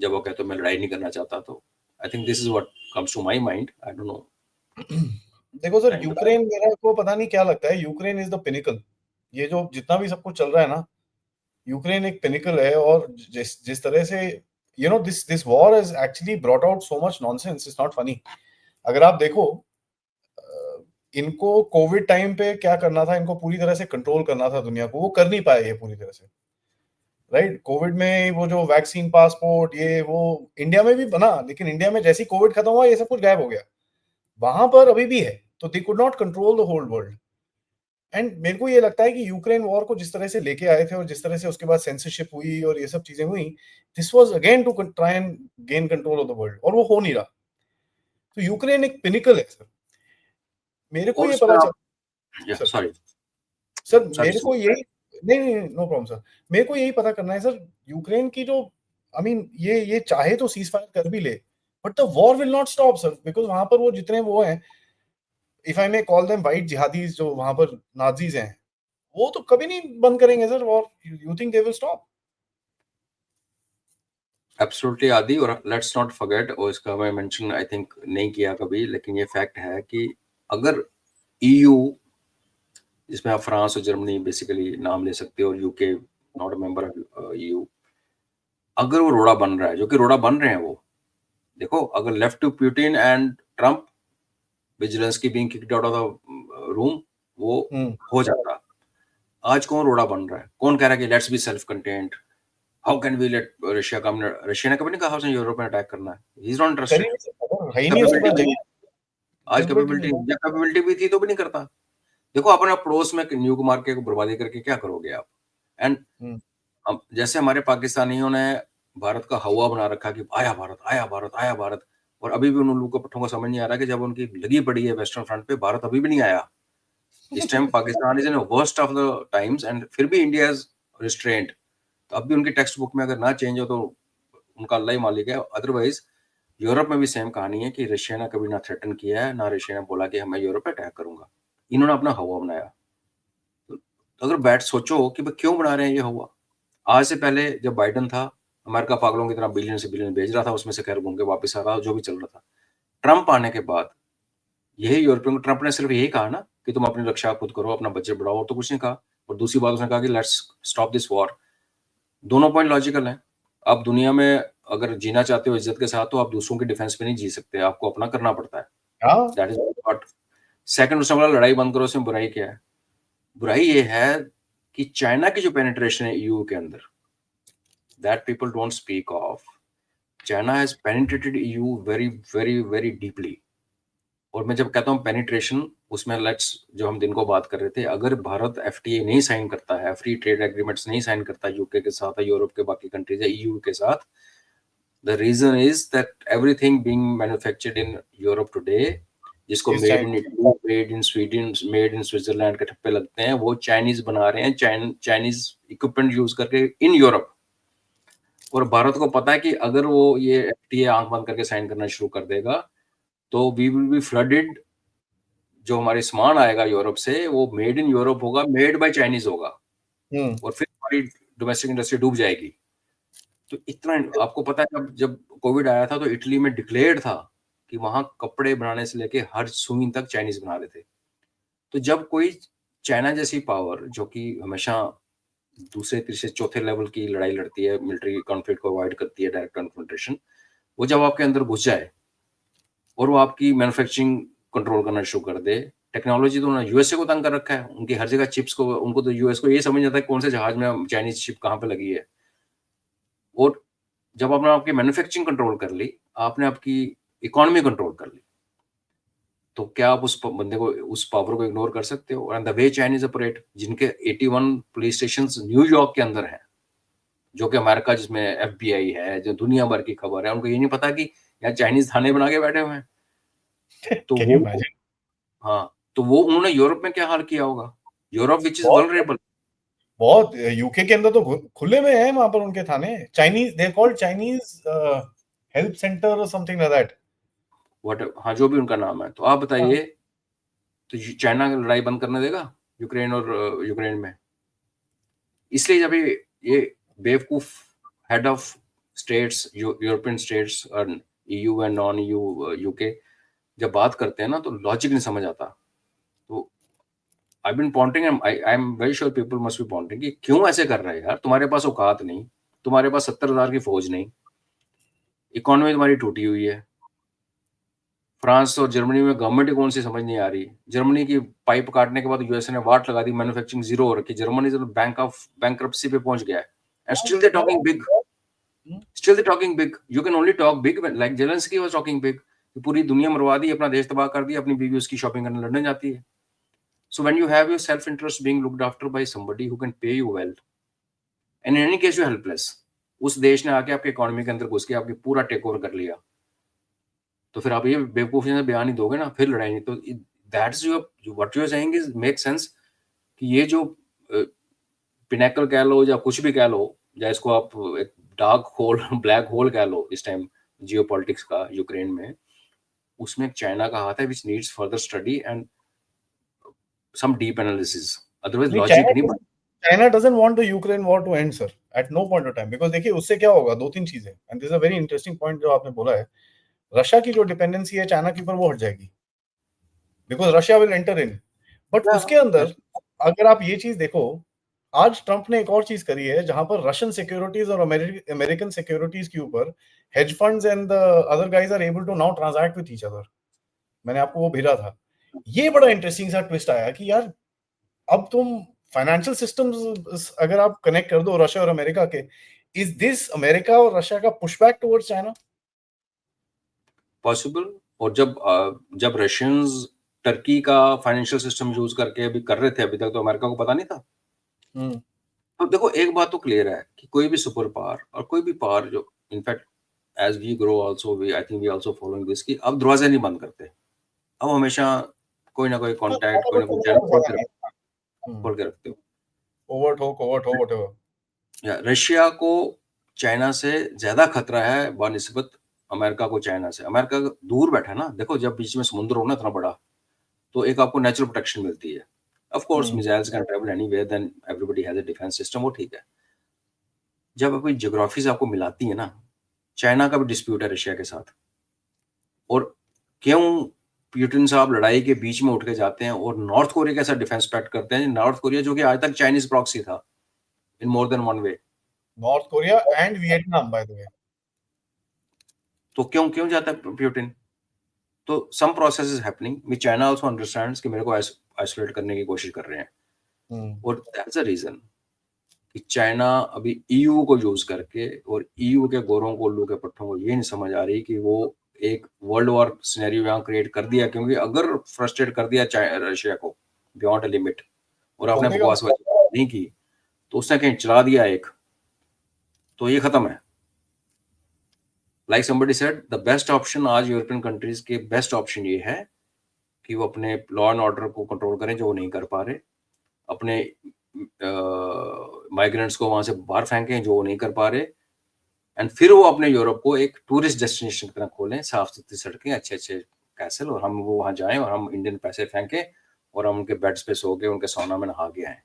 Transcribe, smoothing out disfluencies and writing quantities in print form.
जब वो कहते मैं लड़ाई नहीं करना चाहता, तो I think this is what comes to my mind. I don't know. देखो सर, यूक्रेन, मेरा को पता नहीं क्या लगता है, यूक्रेन इज द पिनिकल। ये जो जितना भी सब कुछ चल रहा है ना, यूक्रेन एक पिनिकल है। और जिस जिस तरह से this war has actually brought out so much nonsense, it's not funny. अगर आप देखो, इनको कोविड टाइम पे क्या करना था, इनको पूरी तरह से कंट्रोल करना था दुनिया को, वो कर नहीं पाए ये पूरी तरह से, राइट। कोविड में वो जो वैक्सीन पासपोर्ट, ये वो इंडिया में भी बना, लेकिन इंडिया में जैसे ही कोविड खत्म हुआ ये सब कुछ गायब हो गया। वहां पर अभी भी है, तो they could not control the whole world. And मेरे को ये लगता है कि यूक्रेन वॉर को जिस तरह से लेके आए थे और जिस तरह से उसके बाद सेंसरशिप हुई और ये सब चीजें हुई, this was again to try and gain control of the world, और वो हो नहीं रहा। तो यूक्रेन एक पिनिकल है सर। मेरे को और ये पता या चल सॉरी सर, सर, मेरे को यही, नहीं नहीं, नो प्रॉब्लम सर। मेरे को यही पता करना है सर, यूक्रेन की जो, आई मीन, ये चाहे तो सीज फायर कर भी ले, but the war will not stop sir, because वहां पर वो जितने वो हैं, if I may call them white jihadis, जो वहां पर नाजीज हैं, वो तो कभी नहीं बंद करेंगे sir war. You think they will stop? Absolutely आदि। और लेट्स नॉट फॉरगेट, और इसका मैं मेंशन आई थिंक नहीं किया कभी, लेकिन ये फैक्ट है कि अगर ईयू, जिसमें आप फ्रांस और जर्मनी बेसिकली नाम ले सकते हो, और UK not a member of EU, अगर वो रोड़ा बन रहा है, जो कि रोड़ा बन रहे हैं, वो देखो, अगर left to Putin and Trump, विजिलेंस की being kicked out of the room, वो हो जाता। आज कौन रोड़ा बन रहा है? कौन कह रहा है कि let's be self content, how can we let Russia come? Russia ने कभी नहीं कहा उसने यूरोप में अटैक करना है। ही इज नॉट कर इंटरेस्टेड। ही नहीं सकता, है ही नहीं उसके पास जगह, आज डेलिबरेटली कैपेबिलिटी, नहीं। जब कैपेबिलिटी भी थी तो भी नहीं करता। देखो, अपने पड़ोस में न्यूक मार के बर्बादी करके क्या करोगे आप? एंड जैसे हमारे पाकिस्तानियों ने भारत का हवा बना रखा कि आया भारत, आया भारत, आया भारत, और अभी भी उन लोगों को पट्टों को समझ नहीं आ रहा कि जब उनकी लगी पड़ी है वेस्टर्न फ्रंट पे, भारत अभी भी नहीं आया। इस time Pakistan is in worst of the times, and फिर भी इंडिया इज रिस्ट्रेंट। तो अब भी उनकी टेक्स्ट बुक में अगर ना चेंज हो तो उनका अल्लाह ही मालिक है। अदरवाइज यूरोप में भी सेम कहानी है कि रशिया ने कभी ना थ्रेटन किया है, ना रशिया ने बोला कि मैं यूरोप पे अटैक करूंगा। इन्होंने अपना हवा बनाया। तो अगर बैठ सोचो कि भाई क्यों बना रहे हैं ये हवा। आज से पहले जब बाइडन था, अमेरिका पागलों की तरह बिलियन से बिलियन भेज रहा था, उसमें से खैर घूम के वापस आ रहा, जो भी चल रहा था। ट्रंप आने के बाद यही यूरोपियन, ट्रंप ने सिर्फ यही कहा ना कि तुम अपनी रक्षा खुद करो, अपना बजट बढ़ाओ, और तो कुछ नहीं कहा। और दूसरी बात उसने कहा कि लेट्स स्टॉप दिस वॉर। दोनों पॉइंट लॉजिकल हैं। आप दुनिया में अगर जीना चाहते हो इज्जत के साथ, तो आप दूसरों के डिफेंस पे नहीं जी सकते, आपको अपना करना पड़ता है। That is what. सेकंड, उसने बोला लड़ाई बंद करो, उसमें बुराई क्या है? बुराई ये है कि चाइना की जो पेनिट्रेशन है ईयू के अंदर, that people don't speak of. China has penetrated EU very very very deeply. और मैं जब कहता हूँ पेनिट्रेशन, उसमें लेट्स, जो हम दिन को बात कर रहे थे, अगर भारत एफटीए नहीं साइन करता है, फ्री ट्रेड एग्रीमेंट्स नहीं साइन करता यूके के साथ, यूरोप के बाकी कंट्रीज या ईयू के साथ, the reason is that everything being manufactured in Europe today, जिसको made in Italy, made in Sweden, made in Switzerland के ठप्पे लगते हैं, वो चाइनीज बना रहे हैं, चाइनीज इक्विपमेंट यूज करके इन यूरोप। और भारत को पता है कि अगर वो ये एफटीए आंख बंद करके साइन करना शुरू कर देगा, तो वी विल बी फ्लडेड। जो हमारे सामान आएगा यूरोप से, वो मेड इन यूरोप होगा, मेड बाय चाइनीज होगा, और फिर हमारी डोमेस्टिक इंडस्ट्री डूब जाएगी। तो इतना आपको पता है, जब कोविड आया था तो इटली में डिक्लेयर्ड था कि वहां कपड़े बनाने से लेके हर सुई तक चाइनीज बना रहे थे। तो जब कोई चाइना जैसी पावर, जो कि हमेशा दूसरे तीसरे चौथे लेवल की लड़ाई लड़ती है, मिलिट्री कॉन्फ्लिक्ट को अवॉइड करती है, डायरेक्ट कन्फ्रंटेशन, वो जब आपके अंदर घुस जाए और वो आपकी मैन्युफैक्चरिंग कंट्रोल करना शुरू कर दे, टेक्नोलॉजी तो उन्होंने यूएसए को तंग कर रखा है, उनकी हर जगह चिप्स को, उनको तो यूएस को ये समझ आता है कौन से जहाज में चाइनीज चिप कहाँ पे लगी है। और जब आपने आपकी मैन्युफैक्चरिंग कंट्रोल कर ली, आपने आपकी इकोनॉमी कंट्रोल कर ली, तो क्या आप उस बंदे को, उस पावर को इग्नोर कर सकते हो? And the way Chinese operate, जिनके 81 पुलिस स्टेशन न्यूयॉर्क के अंदर हैं, जो कि अमेरिका, जिसमें एफबीआई है, जो दुनिया भर की खबर है, उनको ये नहीं पता कि यहाँ चाइनीज थाने बना के बैठे हुए हैं। तो वो, हाँ, तो वो उन्होंने यूरोप में क्या हाल किया होगा? Europe which is vulnerable. बहुत, यूके के अंदर तो खुले में है, वहां पर उनके थाने, Chinese, they called Chinese help center और समथिंग लाइक दैट, व्हाट, हाँ, जो भी उनका नाम है। तो आप बताइए, तो चाइना लड़ाई बंद करने देगा यूक्रेन और यूक्रेन में? इसलिए जब ये बेवकूफ head of states, European states और EU and non EU UK जब बात करते हैं ना तो लॉजिक नहीं समझ आता। तो I been pondering, I am very sure people must be pondering कि क्यों ऐसे कर रहे हैं यार, तुम्हारे पास औकात नहीं, तुम्हारे पास 70,000 की फौज नहीं, इकोनॉमी तुम्हारी टूटी हुई है। फ्रांस और जर्मनी में गवर्नमेंट ही कौन सी समझ नहीं आ रही। जर्मनी की पाइप काटने के बाद यूएसए ने वाट लगा दी, मैन्युफैक्चरिंग जीरो हो रखी, जर्मनी तो बैंकरप्सी पे पहुंच गया है and still they talking big, still they're talking big. You can only talk big when, like Zelensky was talking big. पूरी दुनिया मरवा दी, अपना देश तबाह कर दिया, अपनी बीवी उसकी शॉपिंग करने लंदन जाती है। So when you have your self interest being looked after by somebody who can pay you well, and in any case you're helpless, उस देश ने आके आपके इकोनॉमी के अंदर घुस के आपकी पूरा टेक ओवर कर लिया, तो फिर आप ये बेवकूफी से बयान ही दोगे ना, फिर लड़ाई नहीं। तो that's what you are saying is make sense कि ये जो पिनेकल कह लो या कुछ भी कह लो, या इसको आप एक डार्क होल ब्लैक होल कह लो इस टाइम जियोपॉलिटिक्स का यूक्रेन में, उसमें चाइना का हाथ है which needs further study and some deep analysis, otherwise logic नहीं बन। China doesn't want the Ukraine war to end, sir, at no point of time, because देखिए उससे क्या होगा, दो तीन चीजें, and this is a very interesting point जो आपने बोला है, रशिया की जो डिपेंडेंसी है चाइना के ऊपर वो हट जाएगी, because Russia will enter in, but उसके अंदर अगर आप ये चीज देखो, आज ट्रंप ने एक और चीज करी है जहां पर रशियन सिक्योरिटीज और अमेरिकन सिक्योरिटीज के ऊपर hedge funds and the other guys are able to now transact with each other. मैंने आपको वो भेजा था, ये बड़ा इंटरेस्टिंग सा ट्विस्ट आया कि यार अब तुम फाइनेंशियल सिस्टम्स अगर आप कनेक्ट कर दो रशिया और अमेरिका के, इज दिस अमेरिका और रशिया का पुशबैक टुवर्ड्स चाइना पॉसिबल? और जब रशियंस टर्की का फाइनेंशियल सिस्टम यूज करके अभी कर रहे थे, अभी तक तो अमेरिका को पता नहीं था। तो देखो एक बात तो क्लियर है कि कोई भी सुपर पावर और कोई भी पावर जो in fact as we grow also we I think we also following this कि अब दरवाजे नहीं बंद करते, अब हमेशा कोई ना कोई कांटेक्ट, कोई ना कोई चैनल खोल के रखते हो। या रशिया को चाइना से ज्यादा खतरा है बानिस्बत अमेरिका को चाइना से। अमेरिका दूर बैठा ना, देखो जब बीच में समुद्र हो ना इतना बड़ा, तो एक आपको नेचुरल प्रोटेक्शन मिलती है। Of course missiles can travel anywhere, then everybody has a defence system, वो ठीक है। जब अपनी ज्योग्राफी से आपको मिलाती है ना, चाइना का भी डिस्प्यूट है रशिया के साथ, और क्यों पुतिन साहब लड़ाई के बीच में उठ के जाते हैं और नॉर्थ कोरिया के साथ डिफेंस पैक्ट करते हैं, नॉर्थ कोरिया जो कि आज तक चाइनीज प्रॉक्सी था in more than one way. North Korea and Vietnam by the way. तो क्यों जाता है पुतिन? तो some process is happening which China also understands कि मेरे को आइसोलेट करने की कोशिश कर रहे हैं, और दैट्स अ रीजन कि चाइना अभी EU को यूज करके और EU के गोरों को, उल्लू के पट्टों को ये नहीं समझ आ रही कि वो एक वर्ल्ड वॉर सिनेरियो यहाँ क्रिएट कर दिया, क्योंकि अगर फ्रस्ट्रेट कर दिया रशिया को बियॉन्ड अ लिमिट और आपने बकवासबाजी नहीं की, तो उसने कहीं चला दिया एक, तो ये खत्म है। Like somebody said the best option आज यूरोपियन कंट्रीज के बेस्ट ऑप्शन ये है कि वो अपने लॉ एंड ऑर्डर को कंट्रोल करें जो वो नहीं कर पा रहे, अपने माइग्रेंट्स को वहां से बाहर फेंकें जो वो नहीं कर पा रहे, एंड फिर वो अपने यूरोप को एक टूरिस्ट डेस्टिनेशन की तरह खोलें, साफ सुथरी सड़कें, अच्छे अच्छे कैसल, और हम वो वहां जाएं और हम इंडियन पैसे फेंकें और हम उनके बेड्स पे सो के उनके सोना में नहा के आए।